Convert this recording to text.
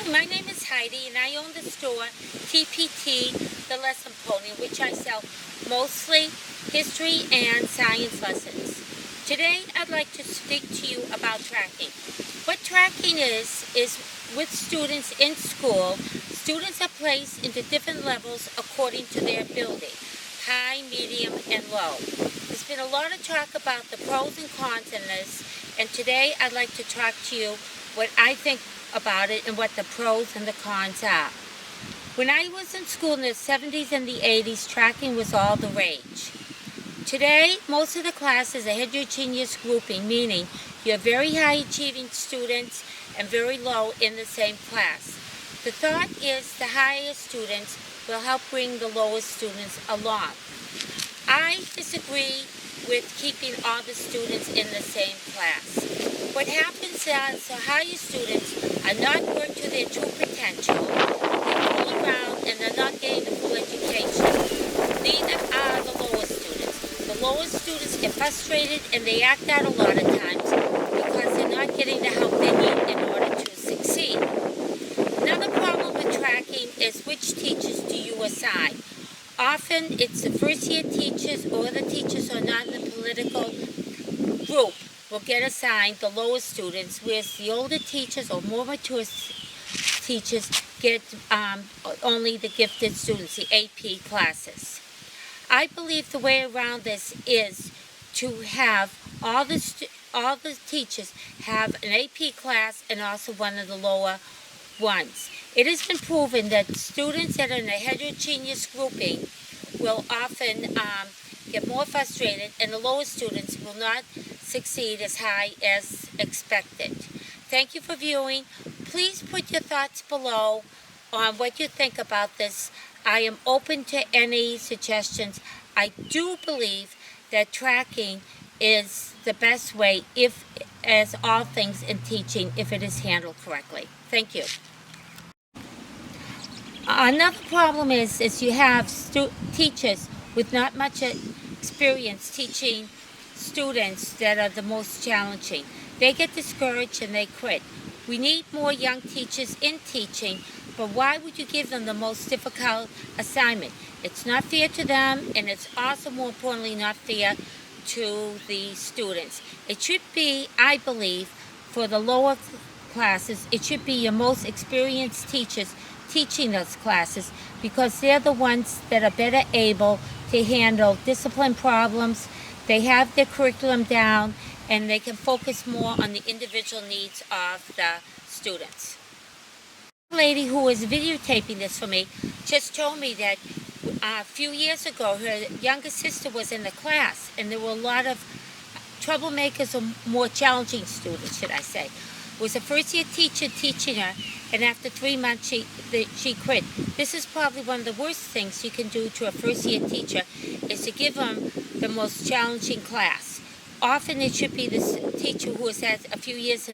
Hi, my name is Heidi and I own the store TPT, The Lesson Pony, in which I sell mostly history and science lessons. Today I'd like to speak to you about tracking. What tracking is with students in school, students are placed into different levels according to their ability, high, medium, and low. There's been a lot of talk about the pros and cons in this, and today I'd like to talk to you what I think about it and what the pros and the cons are. When I was in school in the 70s and the 80s, tracking was all the rage. Today, most of the classes are heterogeneous grouping, meaning you have very high achieving students and very low in the same class. The thought is the higher students will help bring the lowest students along. I disagree with keeping all the students in the same class. What happens is the higher students are not worked to their true potential, they fool around and they're not getting the full education. Neither are the lower students. The lower students get frustrated and they act out a lot of times because they're not getting the help they need in order to succeed. Another problem with tracking is which teachers do you assign. Often it's the first year teachers or the teachers who are not in the political group will get assigned the lower students, whereas the older teachers or more mature teachers get only the gifted students, the AP classes. I believe the way around this is to have all the teachers have an AP class and also one of the lower ones. It has been proven that students that are in a heterogeneous grouping will often get more frustrated and the lower students will not succeed as high as expected. Thank you for viewing. Please put your thoughts below on what you think about this. I am open to any suggestions. I do believe that tracking is the best way, if, as all things in teaching, if it is handled correctly. Thank you. Another problem is you have teachers with not much experience teaching students that are the most challenging. They get discouraged and they quit. We need more young teachers in teaching, but why would you give them the most difficult assignment? It's not fair to them, and it's also, more importantly, not fair to the students. It should be, I believe, for the lower classes, it should be your most experienced teachers teaching those classes, because they're the ones that are better able to handle discipline problems. They have their curriculum down and they can focus more on the individual needs of the students. The lady who was videotaping this for me just told me that a few years ago her younger sister was in the class and there were a lot of troublemakers, or more challenging students, should I say. Was a first-year teacher teaching her, and after 3 months she quit. This is probably one of the worst things you can do to a first-year teacher, is to give them the most challenging class. Often it should be this teacher who has had a few years